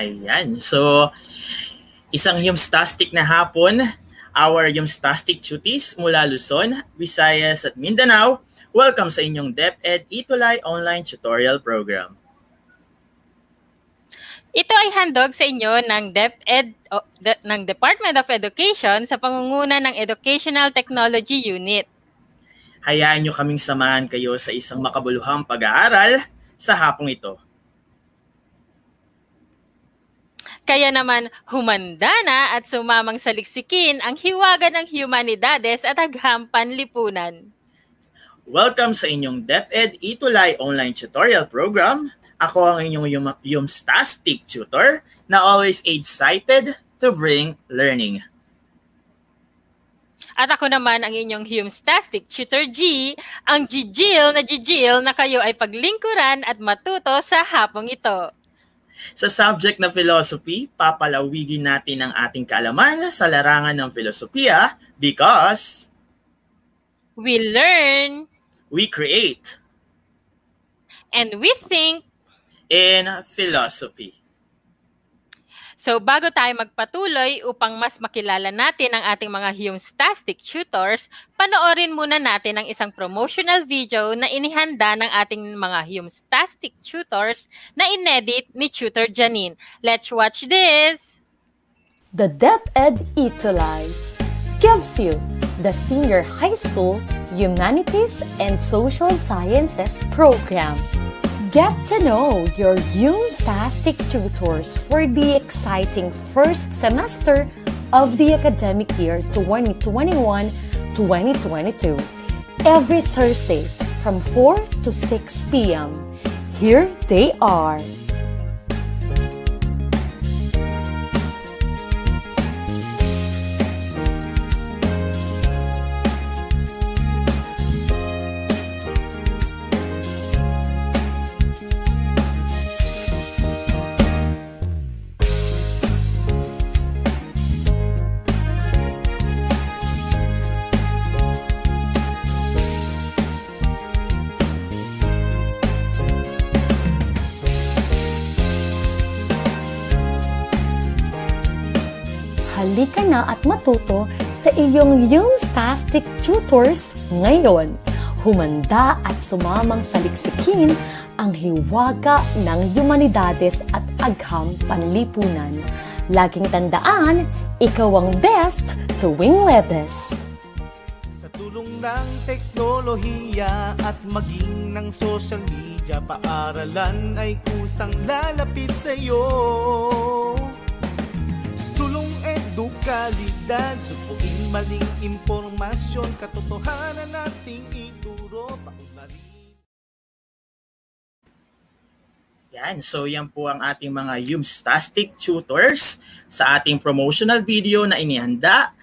Ayan. So, isang Yumstastic na hapon, our Yumstastic Cuties mula Luzon, Visayas at Mindanao, welcome sa inyong DepEd Itulay Online Tutorial Program. Ito ay handog sa inyo ng DepEd ng Department of Education sa pangunguna ng Educational Technology Unit. Hayaan nyo kaming samahan kayo sa isang makabuluhang pag-aaral sa hapong ito. Kaya naman, humanda na at sumamang saliksikin ang hiwaga ng humanidades at agham panlipunan. Welcome sa inyong DepEd Itulay Online Tutorial Program. Ako ang inyong Yumstastic Tutor na always excited to bring learning. At ako naman ang inyong Yumstastic Tutor G, ang Gigil na kayo ay paglingkuran at matuto sa hapong ito. Sa subject na philosophy, papalawigin natin ang ating kaalaman sa larangan ng filosofiya because we learn, we create, and we think in philosophy. So bago tayo magpatuloy upang mas makilala natin ang ating mga Yumstastic tutors, panoorin muna natin ang isang promotional video na inihanda ng ating mga Yumstastic tutors na inedit ni Tutor Janine. Let's watch this! The DepEd Itulay gives you the Senior High School Humanities and Social Sciences program. Get to know your Yumstastic tutors for the exciting first semester of the academic year 2021-2022. Every Thursday from 4 to 6 p.m. Here they are. Halika na at matuto sa iyong Yumstastic tutors ngayon. Humanda at sumamang saliksikin ang hiwaga ng humanidades at agham panlipunan. Laging tandaan, ikaw ang best tuwing Webes. Sa tulong ng teknolohiya at maging ng social media, paaralan ay kusang lalapit sa iyo. Sulong edukalidad, supuin maling impormasyon, katotohanan nating ituro, paunlarin. Yan, so yan po ang ating mga Yumstastic tutors sa ating promotional video na inihanda,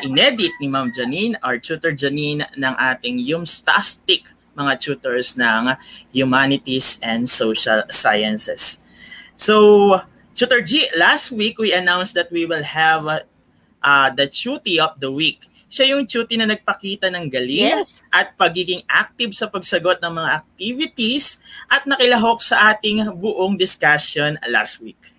inedit ni Ma'am Janine, our Tutor Janine ng ating Yumstastic mga tutors ng Humanities and Social Sciences. So, Tutor G, last week we announced that we will have the Tuty of the Week. Siya yung Tuty na nagpakita ng galing at pagiging active sa pagsagot ng mga activities at nakilahok sa ating buong discussion last week.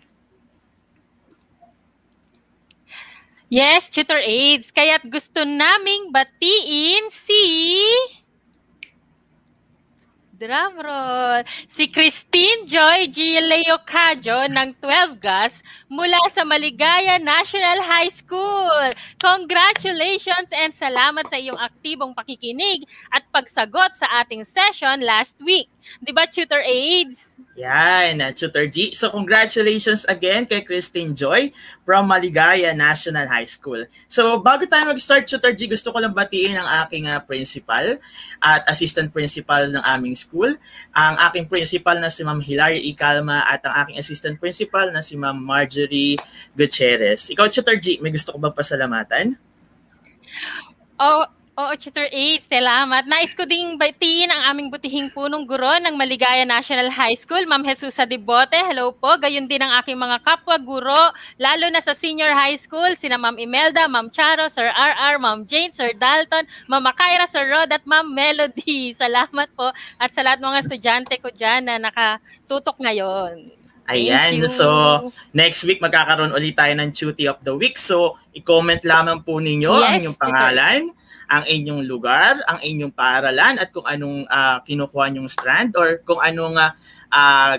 Yes, Tutor Aids. Kaya't gusto naming batiin drumroll, si Christine Joy G. Leocadio ng 12 GAS mula sa Maligaya National High School. Congratulations and salamat sa iyong aktibong pakikinig at pagsagot sa ating session last week. Diba, Tutor Aids? Yan, Tutor G. So congratulations again kay Christine Joy from Maligaya National High School. So bago tayo mag-start, Tutor G, gusto ko lang batiin ang aking principal at assistant principal ng aming school. Ang aking principal na si Ma'am Hilaria E. Calma at ang aking assistant principal na si Ma'am Marjorie Gutierrez. Ikaw, Tutor G, may gusto ko bang pasalamatan? Oo, Tutor Aids, salamat. Nais ko ding batiin ang aming butihing punong guro ng Maligaya National High School, Ma'am Jesusa Debote. Hello po. Gayon din ang aking mga kapwa guro, lalo na sa senior high school, sina Ma'am Imelda, Ma'am Charo, Sir RR, Ma'am Jane, Sir Dalton, Ma'am Makaira, Sir Rod, at Ma'am Melody. Salamat po. At sa lahat ng mga estudyante ko dyan na nakatutok ngayon. Ayan, you. so next week magkakaroon ulit tayo ng Cutie of the Week. So i-comment lamang po ninyo ang inyong pangalan, ang inyong lugar, ang inyong paaralan at kung anong kinukuha nyong strand or kung anong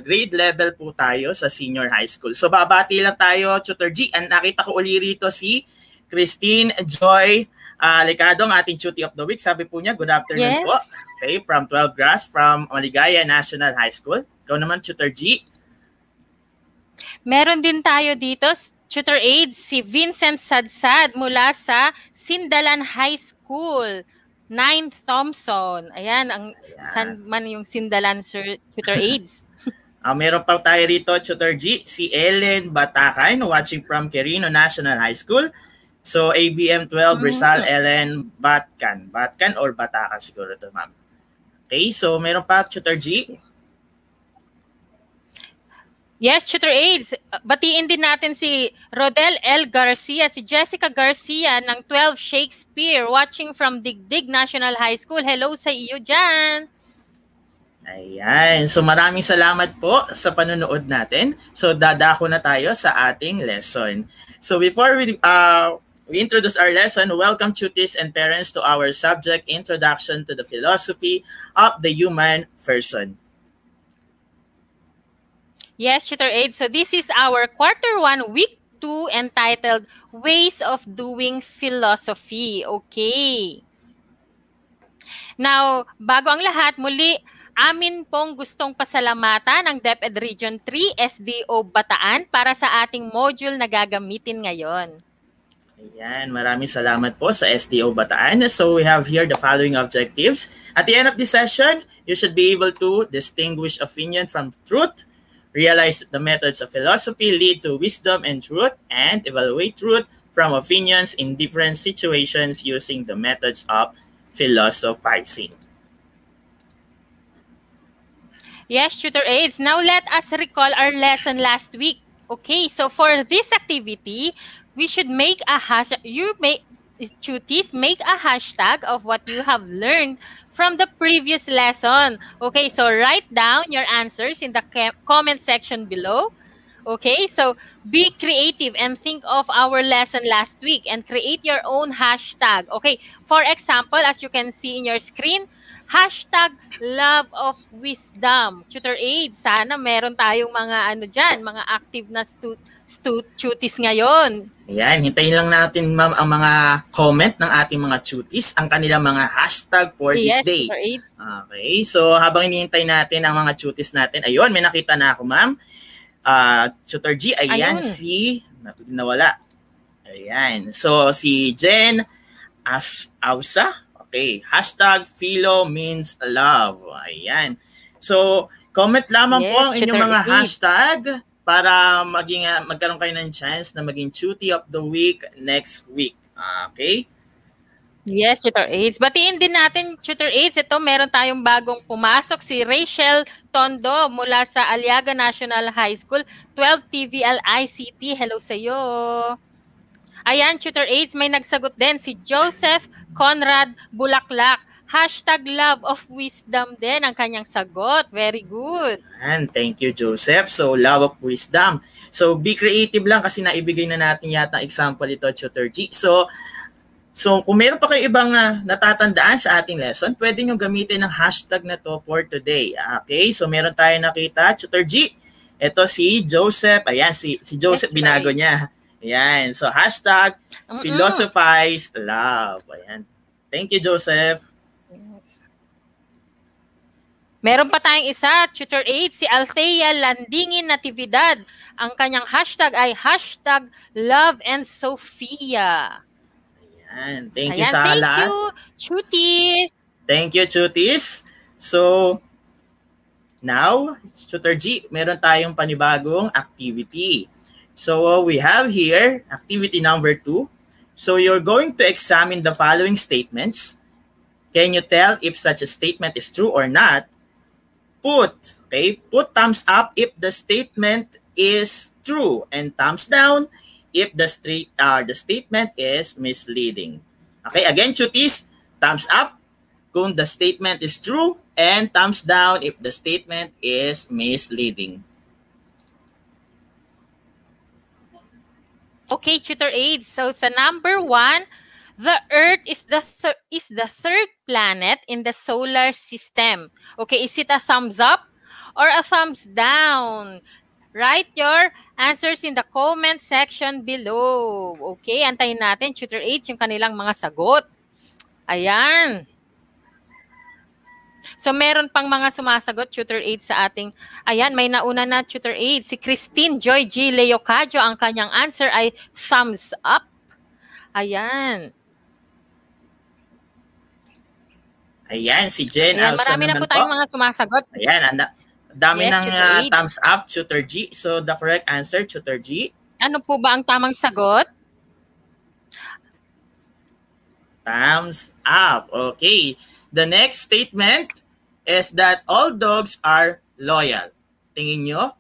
grade level po tayo sa senior high school. So babati lang tayo, Tutor G. And nakita ko uli rito si Christine Joy Licado, ang ating Cutie of the Week. Sabi po niya, good afternoon po. Okay, from 12 Grass, from Maligaya National High School. Ikaw naman, Tutor G. Meron din tayo dito, Tutor Aid, si Vincent Sadsad mula sa Sindalan High School, 9 Thompson. Ayan, saan man yung Sindalan, Sir Tutor Aids. Meron pa tayo rito, Tutor G, si Ellen Batacan, watching from Quirino National High School. So, ABM 12, Rizal, Ellen Batcan. Batcan or Batacan siguro ito, ma'am. Okay, so meron pa, Tutor G. Yes, Tutor Aids. Batiin din natin si Rodel L. Garcia, si Jessica Garcia ng 12 Shakespeare, watching from Digdig National High School. Hello sa iyo dyan. Ayan. So maraming salamat po sa panonood natin. So dadako na tayo sa ating lesson. So before we introduce our lesson, welcome tutees and parents to our subject, Introduction to the Philosophy of the Human Person. Yes, Tutor Aid. So this is our quarter 1, week 2, entitled Ways of Doing Philosophy. Okay. Now, bago ang lahat, muli, amin pong gustong pasalamatan ng DepEd Region 3 SDO Bataan para sa ating module na gagamitin ngayon. Ayan, maraming salamat po sa SDO Bataan. So we have here the following objectives. At the end of the session, you should be able to distinguish opinion from truth, realize the methods of philosophy lead to wisdom and truth, and evaluate truth from opinions in different situations using the methods of philosophizing. Yes, Tutor Aids. Now let us recall our lesson last week. Okay, so for this activity, we should make a hashtag. Tutees, make a hashtag of what you have learned from the previous lesson. Okay, so write down your answers in the comment section below. Okay, so be creative and think of our lesson last week and create your own hashtag. Okay, for example, as you can see in your screen, hashtag love of wisdom. Tutor Aid, sana meron tayong mga mga active na tutees ngayon. Ayan, hintayin lang natin, ma'am, ang mga comment ng ating mga tutees, ang kanilang mga hashtag for this day. Okay, so habang hinihintay natin ang mga tutees natin, ayun, may nakita na ako, ma'am. Tutor G, ayan. Si, nawala. Ayan, so si Jen Ausa, okay, hashtag Philo means love. Ayan, so comment lamang po ang inyong mga hashtag para magkaroon kayo ng chance na maging Cutie of the Week next week. Okay? Yes, Tutor Aids. Batiin din natin, Tutor Aids, ito meron tayong bagong pumasok, si Rachel Tondo mula sa Aliaga National High School, 12 TVL ICT. Hello sa iyo. Ayan, Tutor Aids, may nagsagot din, si Joseph Conrad Bulaklak. Hashtag love of wisdom din ang kanyang sagot. Very good. And thank you, Joseph. So, love of wisdom. So, be creative lang kasi naibigay na natin yata example ito, Tutor G. So kung meron pa kayo ibang natatandaan sa ating lesson, pwede nyo gamitin ang hashtag na to for today. Okay? So, meron tayo nakita, Tutor G. Ito si Joseph. Ayan, si Joseph, yes, binago niya. Ayan. So, hashtag philosophize love. Ayan. Thank you, Joseph. Meron pa tayong isa, Tutor Aid, si Althea Landingin Natividad. Ang kanyang hashtag ay hashtag Love and Sophia. Ayan. Thank you sa lahat. Thank you, Tutees. Thank you, Tutees. So, now, Tutor G, meron tayong panibagong activity. So, we have here activity number 2. So, you're going to examine the following statements. Can you tell if such a statement is true or not? Put thumbs up if the statement is true and thumbs down if the statement is misleading. Okay, again, Tutees, thumbs up kung the statement is true and thumbs down if the statement is misleading. Okay, Tutor Aids. So sa number 1, the Earth is the third planet in the solar system. Okay, is it a thumbs up or a thumbs down? Write your answers in the comment section below. Okay, antayin natin, Tutor Aids, yung kanilang mga sagot. Ayan. So, meron pang mga sumasagot, Tutor Aids, sa ating, ayan, may nauna na, Tutor Aids. Si Christine Joy G. Leocadio, ang kanyang answer ay thumbs up. Ayan. Ayan, si Jen. Ayan, marami na po tayong mga sumasagot. Ayan, dami Yes, ng thumbs up, Tutor G. So, the correct answer, Tutor G. Ano po ba ang tamang sagot? Thumbs up. Okay. The next statement is that all dogs are loyal. Tingin nyo,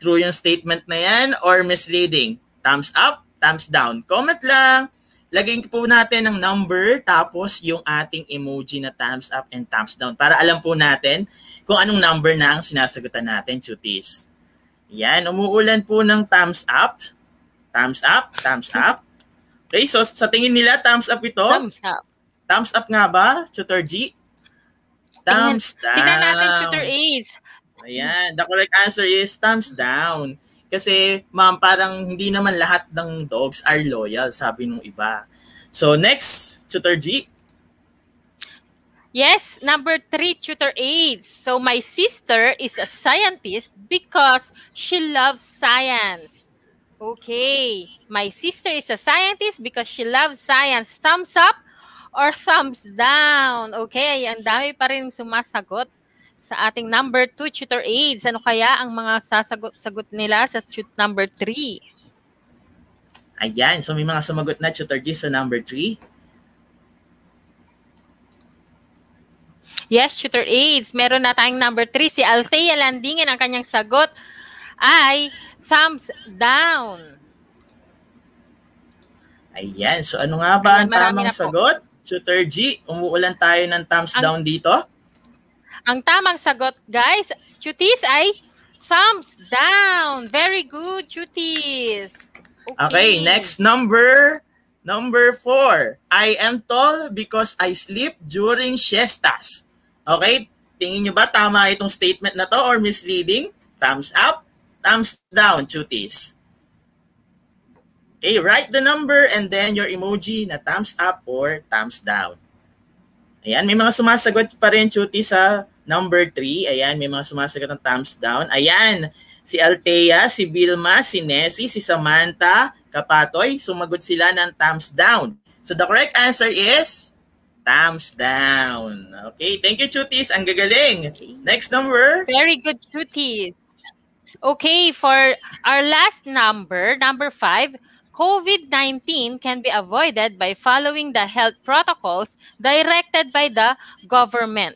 true yung statement na yan or misleading? Thumbs up, thumbs down. Comment lang. Lagyan po natin ng number tapos yung ating emoji na thumbs up and thumbs down para alam po natin kung anong number na ang sinasagutan natin, Chutis. Yan, umuulan po ng thumbs up. Thumbs up, thumbs up. Okay, so sa tingin nila, thumbs up ito? Thumbs up. Thumbs up nga ba, Tutor G? Thumbs down. Tingnan natin, Tutor Aids. Ayan, the correct answer is thumbs down. Kasi, ma'am, parang hindi naman lahat ng dogs are loyal, sabi nung iba. So, next, Tutor G. Yes, number 3, Tutor Aids. So, my sister is a scientist because she loves science. Okay. My sister is a scientist because she loves science. Thumbs up or thumbs down? Okay, ang dami pa rin sumasagot sa ating number 2, Tutor Aids. Ano kaya ang mga sasagot nila sa number 3? Ayan, so may mga sumagot na, Tutor G, sa number 3. Yes, Tutor Aids. Meron na tayong number 3. Si Althea Landingen, ang kanyang sagot ay thumbs down. Ayan, so ano nga ba ang tamang sagot? Tutor G, umuulan tayo ng thumbs down dito. Ang tamang sagot, guys, Chutis, ay thumbs down. Very good, Chutis. Okay, next number 4. I am tall because I sleep during siestas. Okay, tingin nyo ba tama itong statement na to or misleading? Thumbs up, thumbs down, Chutis. Okay, write the number and then your emoji na thumbs up or thumbs down. Ayan, may mga sumasagot pa rin, Chutis, sa number 3. Ayan, may mga sumasagot ng thumbs down. Ayan, si Althea, si Vilma, si Nessie, si Samantha, Kapatoy, sumagot sila ng thumbs down. So the correct answer is thumbs down. Okay, thank you, Chutis. Ang gagaling. Next number. Very good, Chutis. Okay, for our last number, number 5, COVID-19 can be avoided by following the health protocols directed by the government.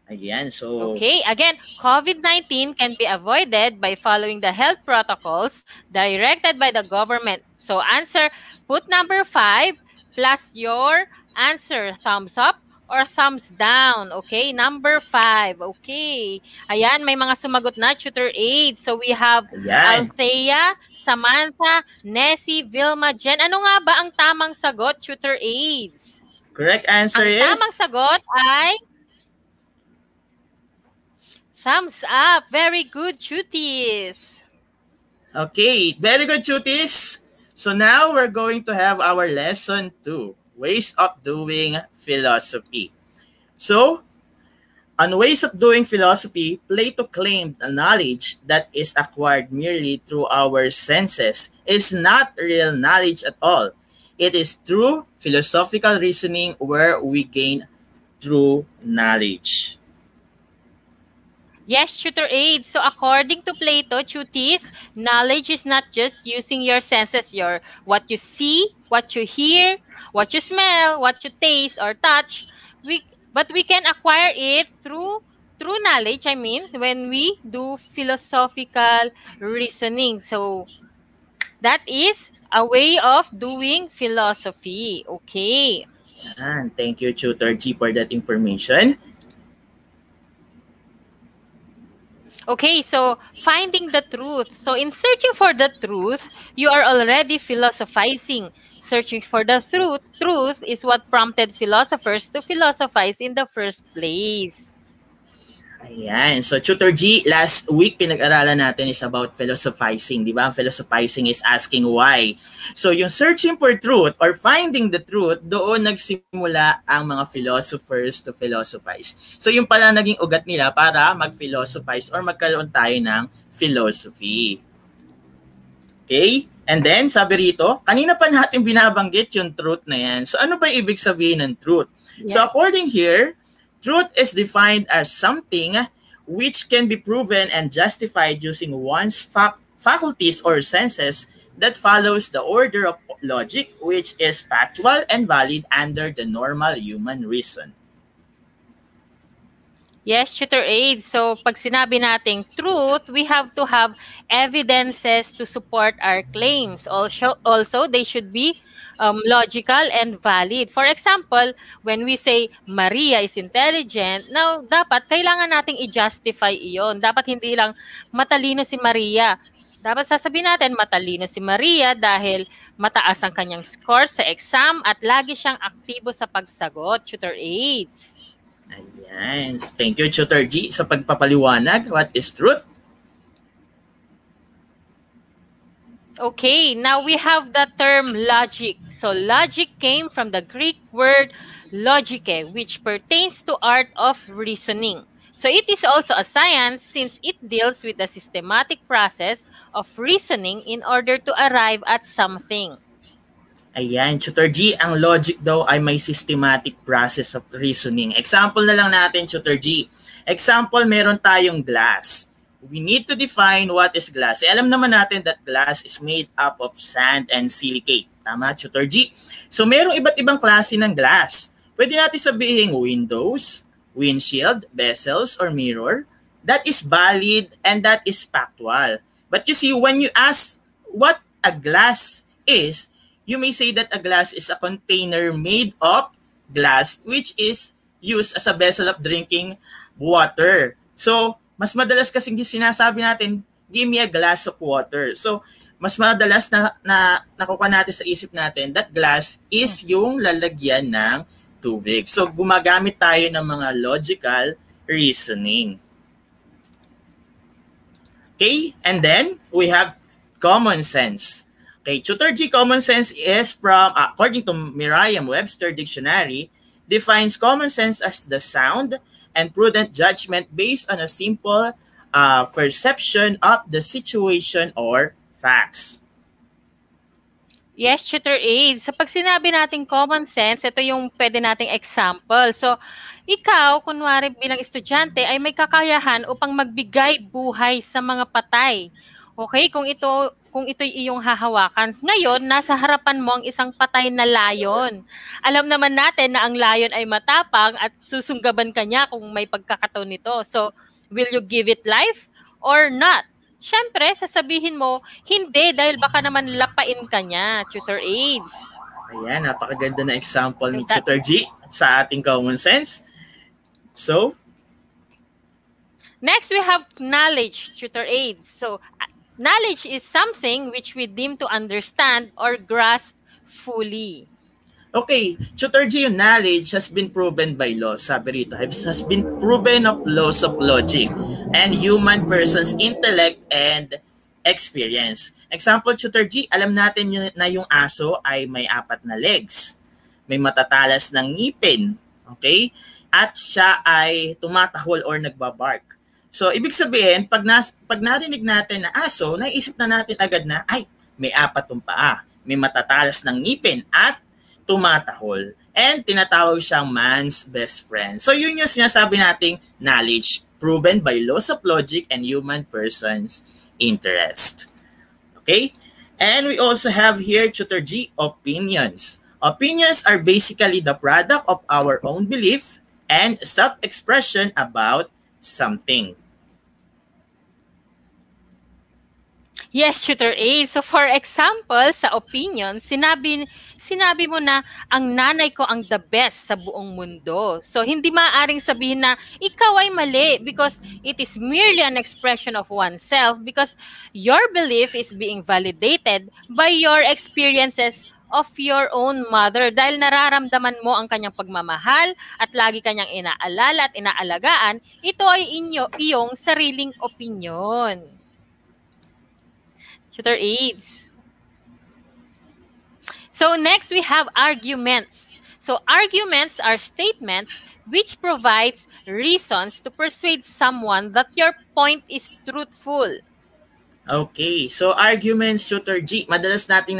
Ayan, so... Okay, again, COVID-19 can be avoided by following the health protocols directed by the government. So answer, put number 5 plus your answer, thumbs up or thumbs down. Okay, number 5. Okay, ayan, may mga sumagot na, Tutor Aids. So we have Althea, Samantha, Nessie, Vilma, Jen. Ano nga ba ang tamang sagot, Tutor Aids? Correct answer is... Ang tamang sagot ay... thumbs up. Very good, Chutis. Okay, very good, Chutis. So now we're going to have our lesson 2, ways of doing philosophy. So, on ways of doing philosophy, Plato claimed a knowledge that is acquired merely through our senses is not real knowledge at all. It is true philosophical reasoning where we gain true knowledge. Yes, Tutor Aids. So according to Plato, Chutis, knowledge is not just using your senses, your what you see, what you hear, what you smell, what you taste or touch. But we can acquire it through knowledge. I mean, when we do philosophical reasoning. So that is a way of doing philosophy. Okay. And thank you, Tutor G, for that information. Okay, so finding the truth. So in searching for the truth, you are already philosophizing. Searching for the truth is what prompted philosophers to philosophize in the first place. Ayan. So, Tutor G, last week pinag-aralan natin is about philosophizing. Di ba? Philosophizing is asking why. So, yung searching for truth or finding the truth, doon nagsimula ang mga philosophers to philosophize. So, yung pala naging ugat nila para mag-philosophize or magkaroon tayo ng philosophy. Okay? And then, sabi rito, kanina pa natin binabanggit yung truth na yan. So, ano ba ibig sabihin ng truth? Yeah. So, according here, truth is defined as something which can be proven and justified using one's faculties or senses that follows the order of logic, which is factual and valid under the normal human reason. Yes, Tutor Aid. So, pag sinabi nating truth, we have to have evidences to support our claims. Also they should be logical and valid. For example, when we say Maria is intelligent, now dapat kailangan nating i-justify iyon. Dapat hindi lang matalino si Maria. Dapat sasabihin natin matalino si Maria dahil mataas ang kanyang score sa exam at lagi siyang aktibo sa pagsagot. Tutor Aids. Ayan. Thank you, Tutor G, sa pagpapaliwanag. What is truth? Okay, now we have the term logic. So logic came from the Greek word logike, which pertains to art of reasoning. So it is also a science since it deals with the systematic process of reasoning in order to arrive at something. Ayan, Tutor G, ang logic daw ay may systematic process of reasoning. Example na lang natin, Tutor G. Example, meron tayong glass. We need to define what is glass. Alam naman natin that glass is made up of sand and silicate. Tama, Tutor G? So, merong iba't ibang klase ng glass. Pwede natin sabihin windows, windshield, bezels, or mirror. That is valid and that is factual. But you see, when you ask what a glass is, you may say that a glass is a container made of glass which is used as a vessel of drinking water. So, mas madalas kasing sinasabi natin, give me a glass of water. So, mas madalas na nakuha natin sa isip natin that glass is yung lalagyan ng tubig. So, gumagamit tayo ng mga logical reasoning. Okay? And then, we have common sense. Okay, Tutor G, common sense is from, according to Merriam-Webster Dictionary, defines common sense as the sound and prudent judgment based on a simple perception of the situation or facts. Yes, Tutor Aid. So pag sinabi natin common sense, ito yung pwede nating example. So ikaw, kunwari bilang estudyante, ay may kakayahan upang magbigay buhay sa mga patay. Okay, kung ito'y iyong hahawakan. Ngayon, nasa harapan mo ang isang patay na layon. Alam naman natin na ang layon ay matapang at susunggaban ka niya kung may pagkakataon nito. So, will you give it life or not? Siyempre, sasabihin mo, hindi dahil baka naman lapain ka niya, Tutor Aids. Ayan, napakaganda na example ni Tutor G sa ating common sense. So, next we have knowledge, Tutor Aids. So, knowledge is something which we deem to understand or grasp fully. Okay, Tutor G, yung knowledge has been proven by law. Sabi rito, has been proven of laws of logic and human person's intellect and experience. Example, Tutor G, alam natin na yung aso ay may 4 na legs. May matatalas ng ngipin. Okay? At siya ay tumatahol or nagbabark. So, ibig sabihin, pag narinig natin na aso, naisip na natin agad na, ay, may 4 paa, may matatalas ng ngipin, at tumatahol. And tinatawag siyang man's best friend. So, yun yung sinasabi nating knowledge, proven by laws of logic and human person's interest. Okay? And we also have here, Tutor G, opinions. Opinions are basically the product of our own belief and self-expression about something. Yes, Tutor A. So for example, sa opinion, sinabi mo na ang nanay ko ang the best sa buong mundo. So hindi maaaring sabihin na ikaw ay mali because it is merely an expression of oneself because your belief is being validated by your experiences of your own mother dahil nararamdaman mo ang kanyang pagmamahal at lagi kanyang inaalala at inaalagaan, ito ay iyong sariling opinion. Tutor aids. So next we have arguments. So arguments are statements which provides reasons to persuade someone that your point is truthful. Okay, so arguments, Tutor G, madalas nating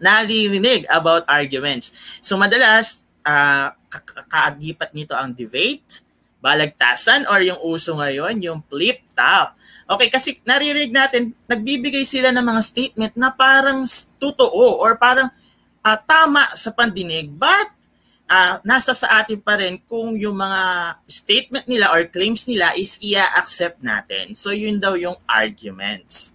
naririnig about arguments. So madalas, kaagipat nito ang debate, balagtasan, or yung uso ngayon, yung flip top. Okay, kasi naririnig natin, nagbibigay sila ng mga statement na parang totoo or parang tama sa pandinig, but nasa sa atin pa rin kung yung mga statement nila or claims nila is i-accept natin. So yun daw yung arguments.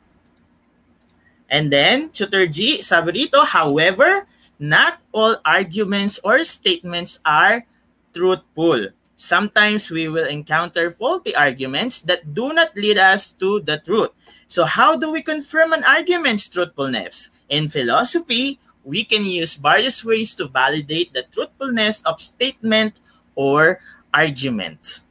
And then, Tutor G, sabi rito, however, not all arguments or statements are truthful. Sometimes we will encounter faulty arguments that do not lead us to the truth. So how do we confirm an argument's truthfulness? In philosophy, we can use various ways to validate the truthfulness of statement or argument.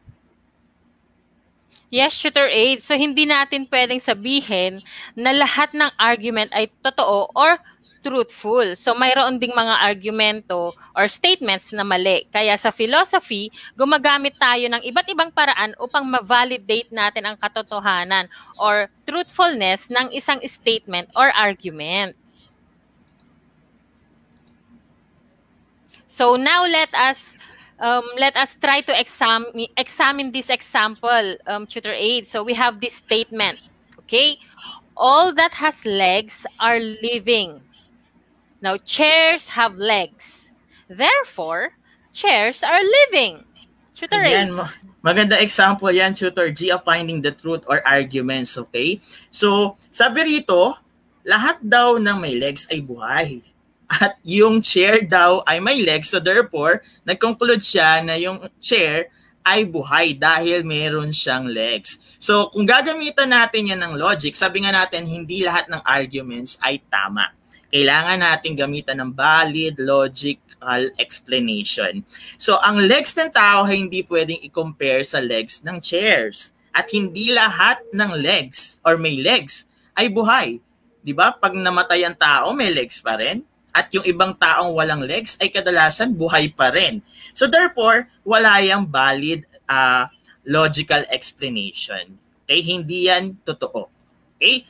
Yes, Tutor Aid. So hindi natin pwedeng sabihin na lahat ng argument ay totoo or truthful. So mayroon ding mga argumento or statements na mali. Kaya sa philosophy, gumagamit tayo ng iba't ibang paraan upang ma-validate natin ang katotohanan or truthfulness ng isang statement or argument. So now let us try to examine this example, Tutor Aid. So we have this statement, okay? All that has legs are living. Now, chairs have legs. Therefore, chairs are living. Tutor Aid. Maganda example yan, Tutor G, of finding the truth or arguments, okay? So, sabi rito, lahat daw ng may legs ay buhay. At yung chair daw ay may legs, so therefore, nag-conclude siya na yung chair ay buhay dahil meron siyang legs. So, kung gagamitan natin yan ng logic, sabi nga natin, hindi lahat ng arguments ay tama. Kailangan natin gamitan ng valid logical explanation. So, ang legs ng tao ay hindi pwedeng i-compare sa legs ng chairs. At hindi lahat ng legs or may legs ay buhay. Diba? Pag namatay ang tao, may legs pa rin. At yung ibang taong walang legs ay kadalasan buhay pa rin. So therefore, wala yung valid logical explanation. Okay? Hindi yan totoo. Okay?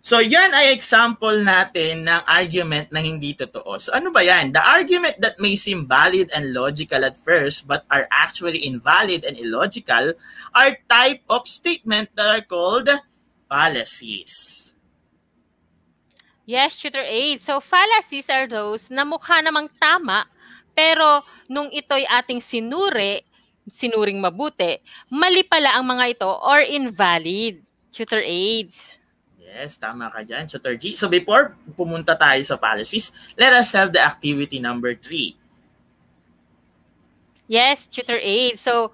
So yan ay example natin ng argument na hindi totoo. So ano ba yan? The argument that may seem valid and logical at first but are actually invalid and illogical are type of statement that are called fallacies. Yes, Tutor Aid. So, fallacies are those na mukha namang tama, pero nung ito'y ating sinuring mabuti, mali pala ang mga ito or invalid. Tutor Aids. Yes, tama ka dyan, Tutor G. So, before pumunta tayo sa fallacies, let us have the activity number 3. Yes, Tutor Aid. So,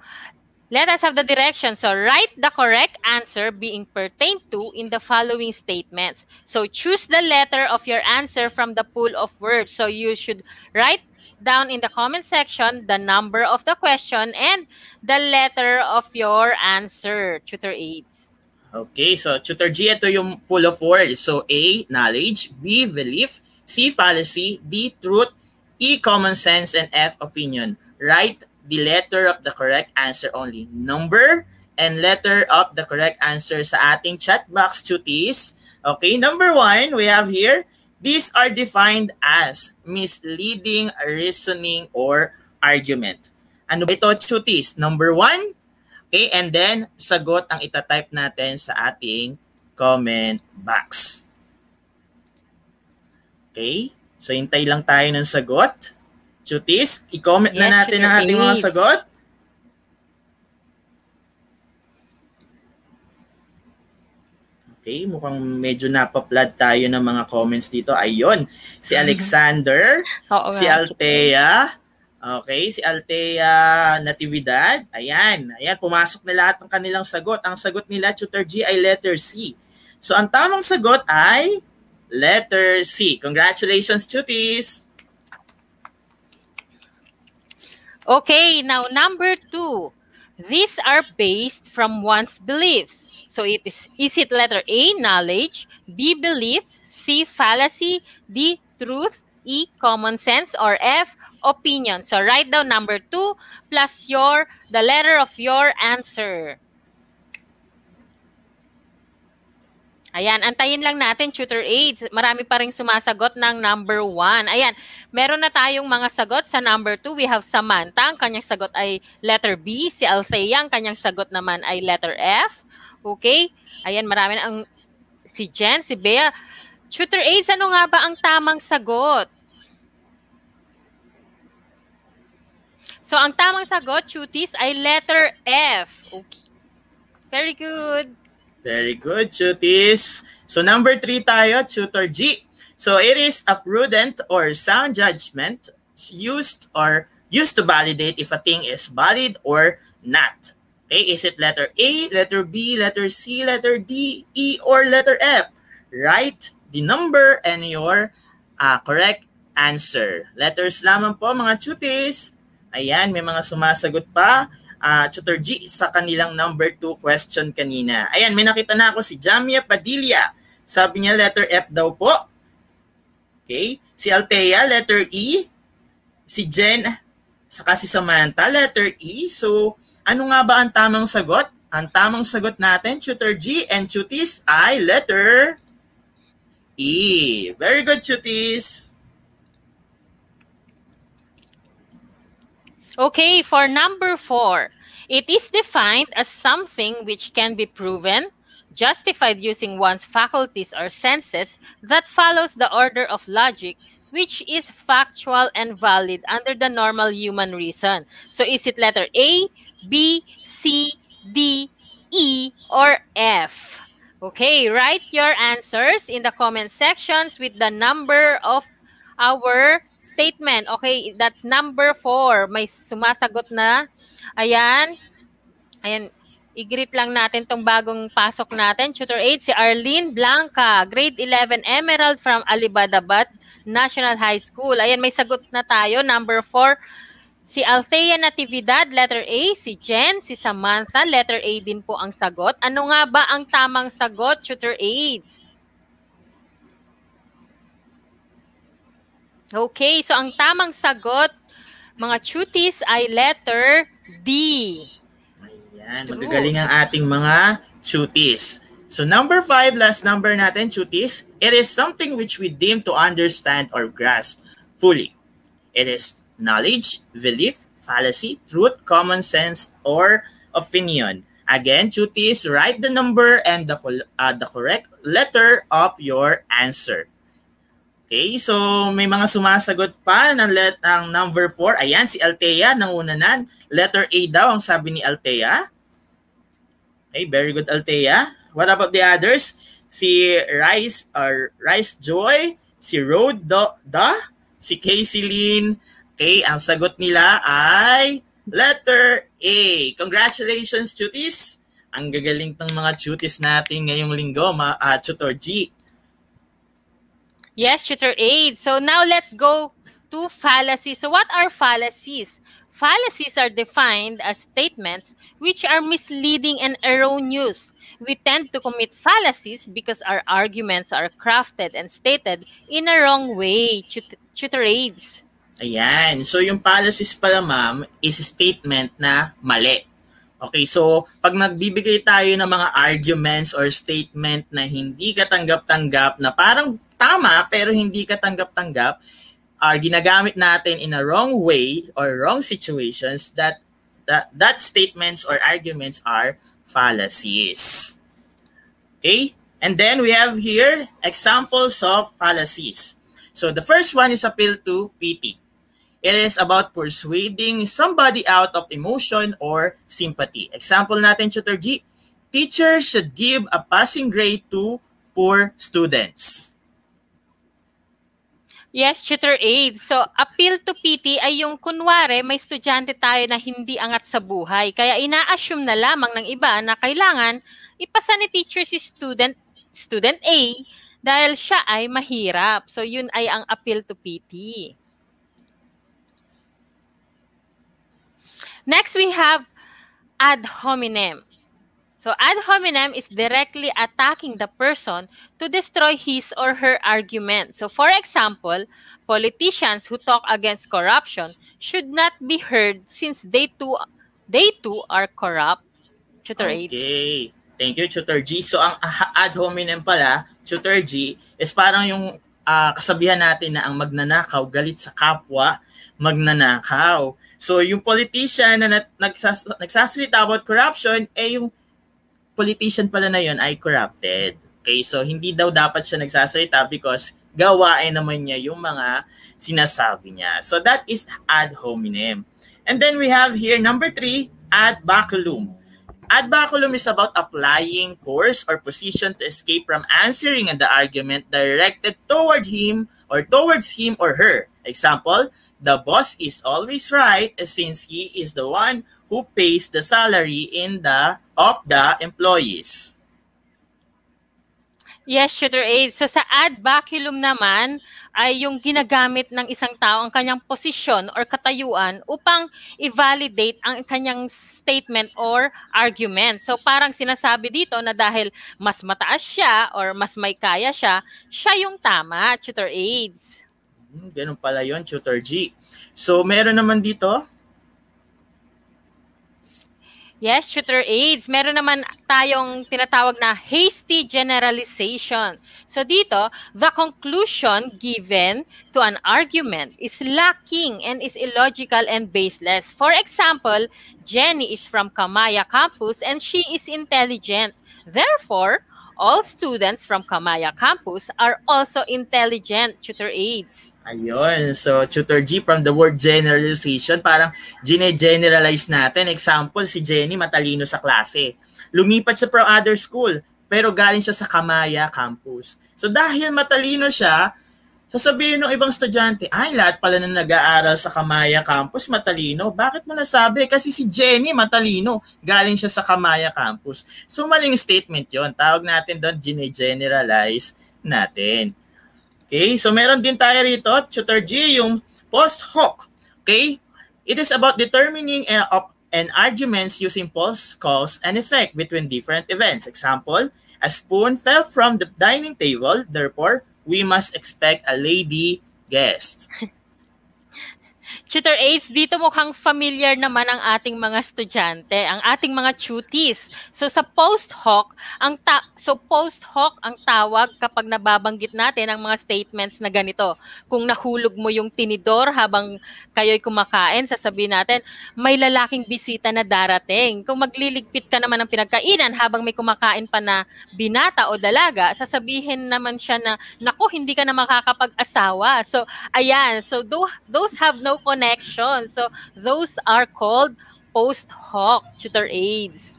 let us have the direction. So, write the correct answer being pertained to in the following statements. So, choose the letter of your answer from the pool of words. So, you should write down in the comment section the number of the question and the letter of your answer, Tutor Aids. Okay, so Tutor G, ito yung pool of words. So, A, knowledge, B, belief, C, fallacy, D, truth, E, common sense, and F, opinion. Write the letter of the correct answer only. Number and letter of the correct answer sa ating chat box, Chutis. Okay, number 1, we have here, these are defined as misleading reasoning or argument. Ano ba ito, Chutis? Number 1, okay, and then sagot ang itatype natin sa ating comment box. Okay, so hintay lang tayo ng sagot. Chutis, i-comment na natin ang ating mga sagot. Okay, mukhang medyo napaplad tayo ng mga comments dito. Ayun, si Alexander, si Althea, okay, si Althea Natividad. Ayan, pumasok na lahat ng kanilang sagot. Ang sagot nila, Tutor G, ay letter C. So, ang tamang sagot ay letter C. Congratulations, Chutis! Okay, now number 2. These are based from one's beliefs. So is it letter A, knowledge, B, belief, C, fallacy, D, truth, E, common sense, or F, opinion? So write down number 2 plus the letter of your answer. Ayan, antayin lang natin, Tutor Aids. Marami pa rin sumasagot ng number 1. Ayan, meron na tayong mga sagot sa number 2. We have Samantha, ang kanyang sagot ay letter B. Si Althea, ang kanyang sagot naman ay letter F. Okay? Ayan, marami na si Jen, si Bea. Tutor Aids, ano nga ba ang tamang sagot? So, ang tamang sagot, Chutis, ay letter F. Okay. Very good. Very good, Chutis. So number 3 tayo, Tutor G. So it is a prudent or sound judgment used to validate if a thing is valid or not. Okay, is it letter A, letter B, letter C, letter D, E, or letter F? Write the number and your correct answer. Letters lamang po, mga Chutis. Ayan, may mga sumasagot pa. Tutor G sa kanilang number 2 question kanina. Ayan, may nakita na ako si Jamia Padilla. Sabi niya letter F daw po. Okay. Si Althea, letter E. Si Jen, saka si Samantha, letter E. So, ano nga ba ang tamang sagot? Ang tamang sagot natin, Tutor G and Chutis, ay letter E. Very good, Chutis. Okay, for number 4, it is defined as something which can be proven, justified using one's faculties or senses that follows the order of logic, which is factual and valid under the normal human reason. So is it letter A, B, C, D, E, or F? Okay, write your answers in the comment sections with the number of our statement. Okay, that's number 4. May sumasagot na. Ayan. Ayan. I-greet lang natin tong bagong pasok natin. Tutor 8, si Arlene Blanca, grade 11 Emerald from Alibadabad National High School. Ayan, may sagot na tayo. Number 4, si Althea Natividad, letter A. Si Jen, si Samantha, letter A din po ang sagot. Ano nga ba ang tamang sagot, Tutor 8? Okay, so ang tamang sagot, mga Chutis, ay letter D. Ayan, magagaling ang ating mga Chutis. So number 5, last number natin, Chutis, it is something which we deem to understand or grasp fully. It is knowledge, belief, fallacy, truth, common sense, or opinion. Again, Chutis, write the number and the correct letter of your answer. Okay, so may mga sumasagot pa ng number 4. Ayan, si Althea, nangunanan. Letter A daw ang sabi ni Althea. Okay, very good, Althea. What about the others? Si Rice Joy, si Rod si Casey Lynn. Okay, ang sagot nila ay letter A. Congratulations, Chutis. Ang gagaling ng mga Chutis natin ngayong linggo, Tutor G. Yes, Tutor 8. So now let's go to fallacies. So what are fallacies? Fallacies are defined as statements which are misleading and erroneous. We tend to commit fallacies because our arguments are crafted and stated in a wrong way, Tutor 8. Ayan. So yung fallacies pala, ma'am, is statement na mali. Okay, so pag nagbibigay tayo ng mga arguments or statement na hindi katanggap-tanggap, na parang tama pero hindi katanggap-tanggap, ginagamit natin in a wrong way or wrong situations, that statements or arguments are fallacies. Okay? And then we have here examples of fallacies. So the first one is appeal to pity. It is about persuading somebody out of emotion or sympathy. Example natin, Tutor G, teachers should give a passing grade to poor students. Yes, tutor aid. So, appeal to pity ay yung kunwari may estudyante tayo na hindi angat sa buhay. Kaya ina-assume na lamang ng iba na kailangan ipasa ni teacher si student A dahil siya ay mahirap. So, yun ay ang appeal to pity. Next, we have ad hominem. So ad hominem is directly attacking the person to destroy his or her argument. So for example, politicians who talk against corruption should not be heard since they too are corrupt. Tutor Aid. Okay. Thank you, Tutor G. So ang ad hominem pala, Tutor G, is parang yung kasabihan natin na ang magnanakaw galit sa kapwa magnanakaw. So yung politician na nagsasalita about corruption, yung politician pala na yun ay corrupted. Okay, so hindi daw dapat siya nagsasalita because gawain naman niya yung mga sinasabi niya. So that is ad hominem. And then we have here number 3, ad baculum. Ad baculum is about applying force or position to escape from answering the argument directed toward him or her. Example, the boss is always right since he is the one who pays the salary of the employees. Yes, tutor aid. So sa ad baculum naman ay yung ginagamit ng isang tao ang kanyang posisyon or katayuan upang i-validate ang kanyang statement or argument. So parang sinasabi dito na dahil mas mataas siya or mas may kaya siya, siya yung tama, tutor aids. Ganun pala yun, Tutor G. So meron naman dito. Yes, tutor aids. Meron naman tayong tinatawag na hasty generalization. So dito, the conclusion given to an argument is lacking and is illogical and baseless. For example, Jenny is from Kamaya campus and she is intelligent. Therefore, all students from Kamaya campus are also intelligent, tutor aids. Ayun. So, Tutor G, from the word generalization, parang gine-generalize natin. Example, si Jenny matalino sa klase. Lumipat siya from other school, pero galing siya sa Kamaya campus. So, dahil matalino siya, sasabihin ng ibang estudyante, ay, lahat pala na nag-aaral sa Kamaya campus, matalino. Bakit mo nasabi? Kasi si Jenny matalino. Galing siya sa Kamaya campus. So, maling statement yon. Tawag natin doon, gine-generalize natin. Okay, so meron din tayo rito, Tutor G, yung post hoc. Okay, it is about determining an arguments using post cause and effect between different events. Example, a spoon fell from the dining table, therefore, we must expect a lady guest. Tutor Ace, dito mukhang familiar naman ang ating mga estudyante, ang ating mga tuties. So sa post hoc, ang tawag kapag nababanggit natin ang mga statements na ganito. Kung nahulog mo yung tinidor habang kayo'y kumakain, sasabihin natin, may lalaking bisita na darating. Kung magliligpit ka naman ng pinagkainan habang may kumakain pa na binata o dalaga, sasabihin naman siya na, naku, hindi ka na makakapag-asawa. So ayan, so those have no connection. So those are called post hoc, tutor aids.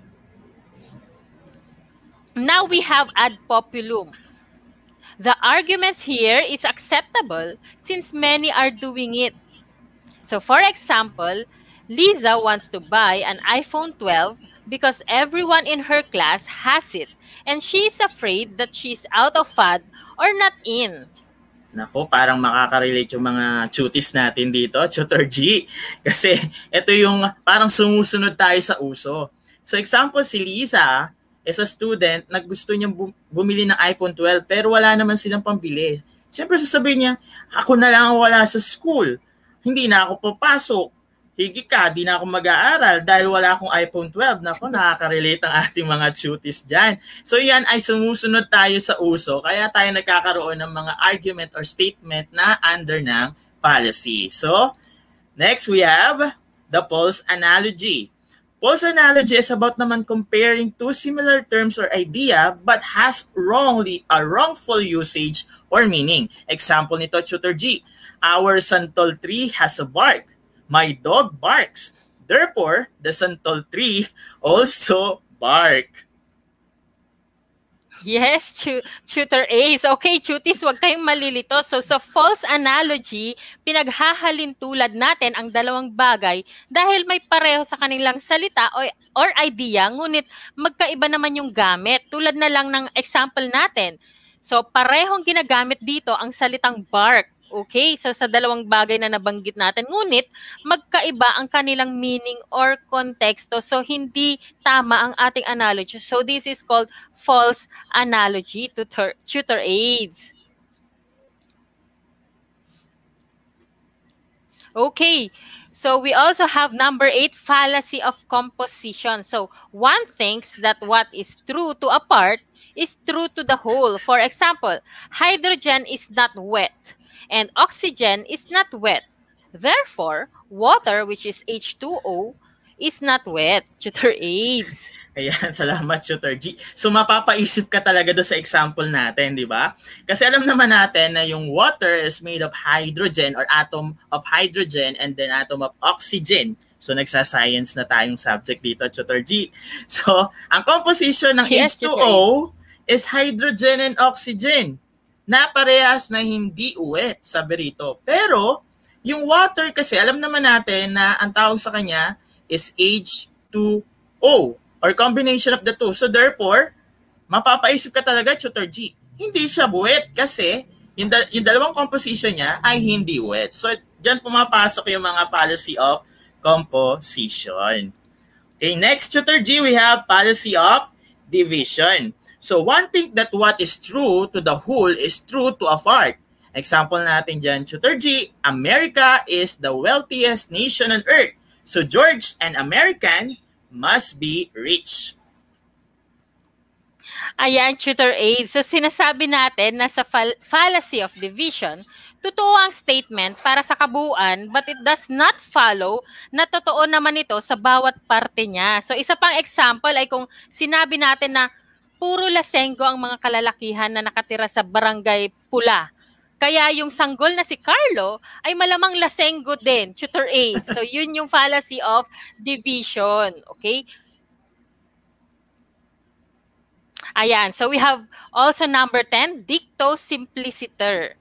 Now we have ad populum. The arguments here is acceptable since many are doing it. So for example, Lisa wants to buy an iPhone 12 because everyone in her class has it and she is afraid that she's out of fad or not in. Nako, parang makaka-relate yung mga tuties natin dito, Tutor G. Kasi ito yung parang sumusunod tayo sa uso. So example, si Lisa is a student, naggusto niyang bumili ng iPhone 12 pero wala naman silang pambili. Siyempre sasabihin niya, ako na lang wala sa school. Hindi na ako papasok. Higi ka, di na ako mag-aaral dahil wala akong iPhone 12. Nako, nakaka-relate ang ating mga tuties dyan. So yan ay sumusunod tayo sa uso. Kaya tayo nagkakaroon ng mga argument or statement na under ng policy. So, next we have the false analogy. False analogy is about naman comparing two similar terms or idea but has a wrongful usage or meaning. Example nito, Tutor G. Our santol tree has a bark. My dog barks. Therefore, the santol tree also bark. Yes, Tutor Ace. Okay, cuties, huwag kayong malilito. So sa false analogy, pinaghahalin tulad natin ang dalawang bagay dahil may pareho sa kanilang salita or idea, ngunit magkaiba naman yung gamit. Tulad na lang ng example natin. So parehong ginagamit dito ang salitang bark. Okay, so sa dalawang bagay na nabanggit natin, ngunit magkaiba ang kanilang meaning or konteksto. So hindi tama ang ating analogy. So this is called false analogy, tutor aids. Okay, so we also have number 8, fallacy of composition. So one thinks that what is true to a part is true to the whole. For example, hydrogen is not wet and oxygen is not wet. Therefore, water, which is H2O, is not wet. Tutor aids. Ayan, salamat, Tutor G. So mapapaisip ka talaga doon sa example natin, di ba? Kasi alam naman natin na yung water is made of hydrogen or atom of hydrogen and then atom of oxygen. So nagsa-science na tayong subject dito, Tutor G. So ang composition ng H2O is hydrogen and oxygen na parehas na hindi wet, sabi rito. Pero yung water kasi, alam naman natin na ang tawag sa kanya is H2O or combination of the two. So therefore, mapapaisip ka talaga, Tutor G, hindi siya wet kasi yung dalawang composition niya ay hindi wet. So dyan pumapasok yung mga fallacy of composition. Okay, next, Tutor G, we have fallacy of division. So one thing that what is true to the whole is true to a part. Example natin dyan, Tutor G, America is the wealthiest nation on earth. So George, an American, must be rich. Ayan, Tutor Aid. So sinasabi natin na sa fallacy of division, totoo ang statement para sa kabuuan but it does not follow na totoo naman ito sa bawat parte niya. So isa pang example ay kung sinabi natin na puro lasenggo ang mga kalalakihan na nakatira sa barangay Pula. Kaya yung sanggol na si Carlo ay malamang lasenggo din, Tutor Aid. So yun yung fallacy of division. Okay? Ayan. So we have also number 10, dicto simpliciter.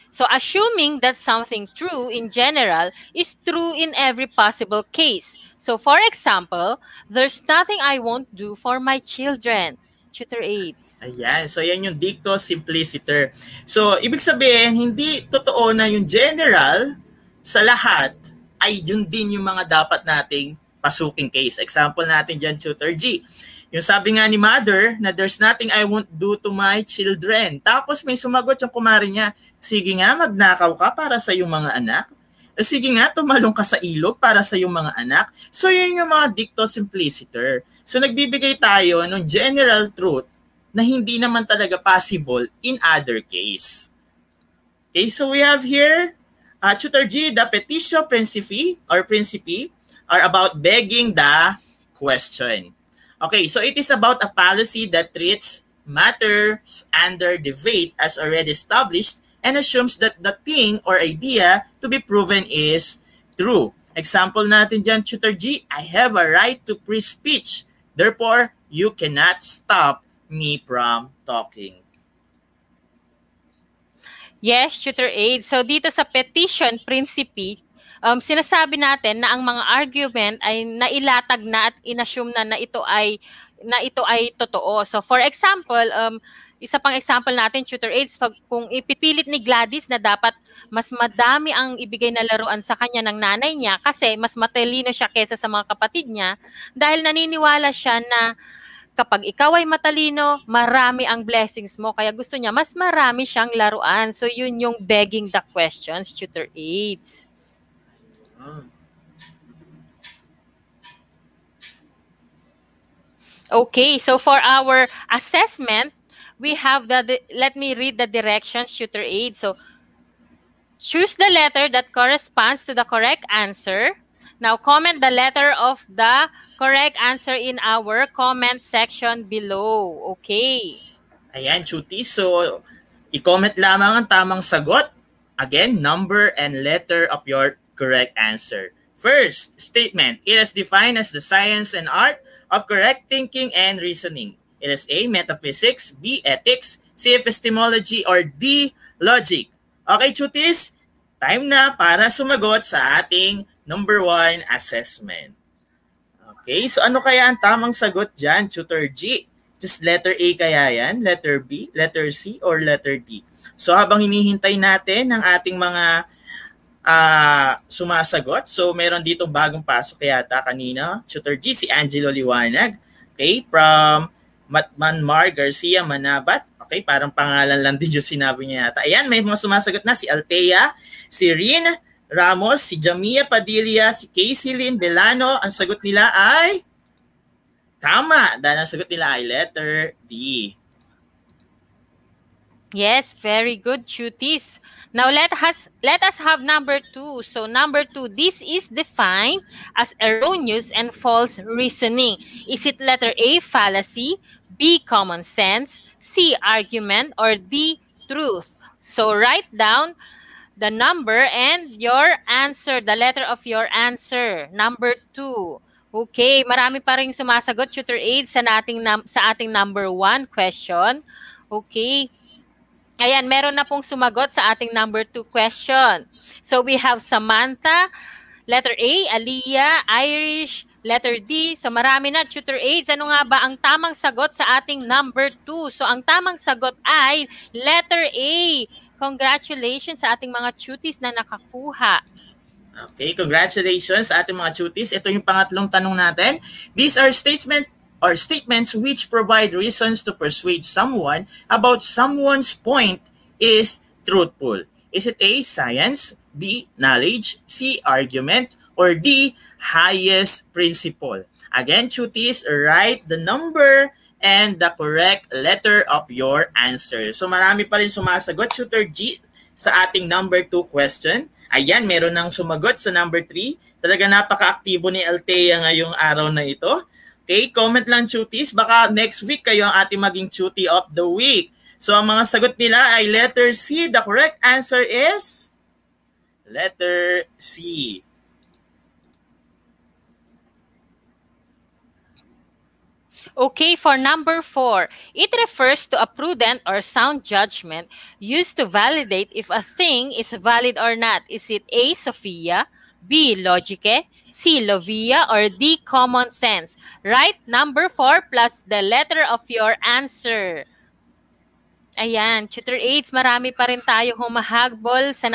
So assuming that something true in general is true in every possible case. So for example, there's nothing I won't do for my children. Tutor aids. Ayan. So, yan yung dicto simpliciter. So, ibig sabihin, hindi totoo na yung general sa lahat ay yun din yung mga dapat nating pasuking case. Example natin dyan, Tutor G. Yung sabi nga ni Mother na there's nothing I won't do to my children. Tapos may sumagot yung kumari niya, sige nga, magnakaw ka para sa iyong mga anak. O sige nga, tumalong ka sa ilog para sa iyong mga anak. So, yun yung mga dicto simpliciter. So, nagbibigay tayo ng general truth na hindi naman talaga possible in other case. Okay, so we have here, Tutor G, the petitio principii or principii are about begging the question. Okay, so it is about a policy that treats matters under debate as already established and assumes that the thing or idea to be proven is true. Example natin dyan, Tutor G, I have a right to free speech. Therefore, you cannot stop me from talking. Yes, Tutor Aid. So dito sa petition principii, sinasabi natin na ang mga argument ay nailatag na at inassume na ito ay totoo. So for example, isa pang example natin, Tutor Aids, kung ipipilit ni Gladys na dapat mas madami ang ibigay na laruan sa kanya ng nanay niya kasi mas matalino siya kesa sa mga kapatid niya dahil naniniwala siya na kapag ikaw ay matalino, marami ang blessings mo. Kaya gusto niya mas marami siyang laruan. So yun yung begging the questions, Tutor Aids. Okay, so for our assessment, we have let me read the directions, Tutor Aid. So, choose the letter that corresponds to the correct answer. Now, comment the letter of the correct answer in our comment section below. Okay. Ayan, Chuti. So, i-comment lamang ang tamang sagot. Again, number and letter of your correct answer. First statement, it is defined as the science and art of correct thinking and reasoning. It is A, metaphysics, B, ethics, C, epistemology, or D, logic. Okay, Chutis, time na para sumagot sa ating number 1 assessment. Okay, so ano kaya ang tamang sagot dyan, Tutor G? Just letter A kaya yan? Letter B, letter C, or letter D? So habang hinihintay natin ang ating mga sumasagot, so meron ditong bagong pasok yata kanina, Tutor G, si Angelo Liwanag. Okay, from Manmar Garcia Manabat. Okay, parang pangalan lang din yung sinabi niya yata. Ayan, may mga sumasagot na, si Althea, si Rin Ramos, si Jamia Padilla, si Casey Lynn Belano. Ang sagot nila ay tama. Dahil ang sagot nila ay letter D. Yes, very good, Chutis. Now let us have number 2. So number 2, this is defined as erroneous and false reasoning. Is it letter A, fallacy, B, common sense, C, argument, or D, truth? So write down the number and your answer, the letter of your answer. Number 2. Okay, marami pa rin sumasagot, Tutor Aid, sa ating number 1 question. Okay. Ayan, meron na pong sumagot sa ating number 2 question. So we have Samantha, letter A, Aliyah, Irish, letter D. So marami na, Tutor Aids. Ano nga ba ang tamang sagot sa ating number 2? So ang tamang sagot ay letter A. Congratulations sa ating mga tuties na nakakuha. Okay, congratulations sa ating mga tuties. Ito yung pangatlong tanong natin. These are statements which provide reasons to persuade someone about someone's point is truthful. Is it A, science, B, knowledge, C, argument, or D, highest principle? Again, tuties, write the number and the correct letter of your answer. So marami pa rin sumasagot, Tutor G, sa ating number 2 question. Ayan, meron nang sumagot sa number 3. Talaga napaka-aktibo ni Althea ngayong araw na ito. Okay, comment lang, tuties. Baka next week kayo ang ating maging tutie of the week. So ang mga sagot nila ay letter C. The correct answer is letter C. Okay, for number 4, it refers to a prudent or sound judgment used to validate if a thing is valid or not. Is it A, Sophia, B, logique, C, Lovia, or D, common sense? Write number 4 plus the letter of your answer. Ayan, Tutor Aids, marami pa rin tayo humahagbol sa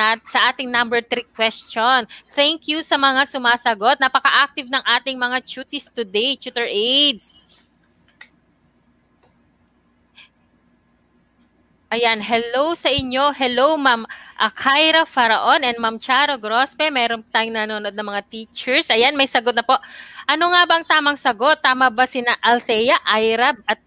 ating number 3 question. Thank you sa mga sumasagot. Napaka-active ng ating mga tuties today, Tutor Aids. Ayan, hello sa inyo. Hello, Ma'am Akaira Faraon and Ma'am Charo Grospe. Meron tayong nanonood ng mga teachers. Ayan, may sagot na po. Ano nga bang tamang sagot? Tama ba sina Althea, Ira, at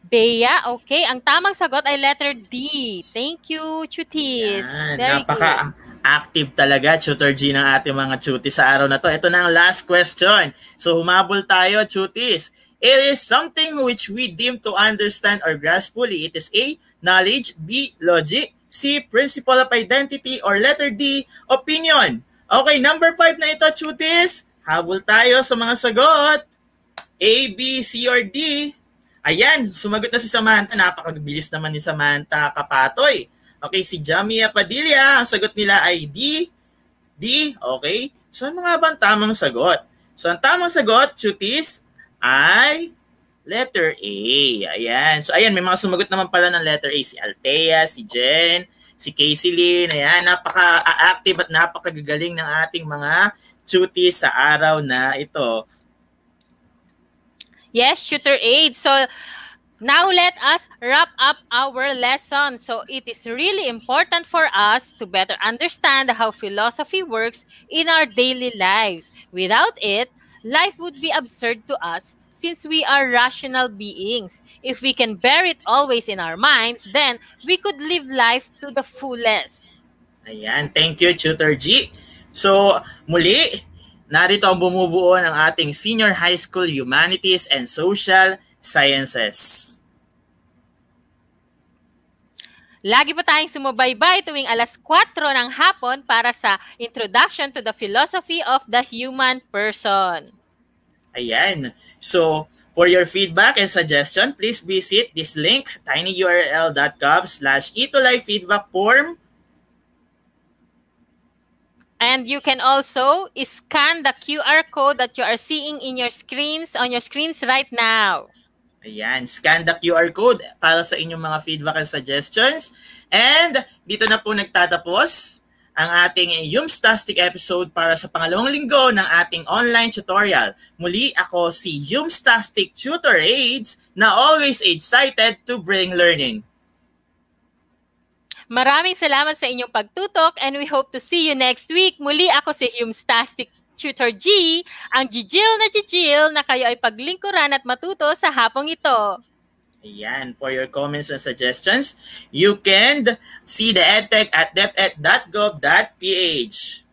Bea? Okay, ang tamang sagot ay letter D. Thank you, Chutis. Very napaka-active talaga, Tutor G, ng ating mga Chutis sa araw na to. Ito na ang last question. So humabol tayo, Chutis. It is something which we deem to understand or grasp fully. It is A, knowledge, B, logic, C, principle of identity, or letter D, opinion. Okay, number 5 na ito, Chutis. Habol tayo sa mga sagot. A, B, C, or D. Ayan, sumagot na si Samantha. Napakabilis naman ni Samantha Kapatoy. Okay, si Jamia Padilla, ang sagot nila ay D. D, okay. So ano nga ba ang tamang sagot? So ang tamang sagot, Chutis, ay letter A. Ayan. So ayan, may mga sumagot naman pala ng letter A. Si Althea, si Jen, si Casey Lynn. Ayan, napaka-active at napakagagaling ng ating mga tuties sa araw na ito. Yes, Tutor Aid. So now let us wrap up our lesson. So it is really important for us to better understand how philosophy works in our daily lives. Without it, life would be absurd to us since we are rational beings. If we can bear it always in our minds, then we could live life to the fullest. Ayan, thank you, Tutor G. So, muli, narito ang bumubuo ng ating Senior High School Humanities and Social Sciences. Lagi po tayong sumubaybay tuwing alas 4 ng hapon para sa Introduction to the Philosophy of the Human Person. Ayan. So, for your feedback and suggestion, please visit this link, tinyurl.com/etolifeedback form. And you can also scan the QR code that you are seeing in your screens, on your screens right now. Ayan, scan the QR code para sa inyong mga feedback and suggestions. And dito na po nagtatapos ang ating Yumstastic episode para sa pangalawang linggo ng ating online tutorial. Muli ako si Yumstastic Tutor AIDS na always excited to bring learning. Maraming salamat sa inyong pagtutok and we hope to see you next week. Muli ako si Yumstastic Tutor G, ang Gigil na kayo ay paglingkuran at matuto sa hapong ito. Ayan, for your comments and suggestions, you can see the edtech at deped.gov.ph.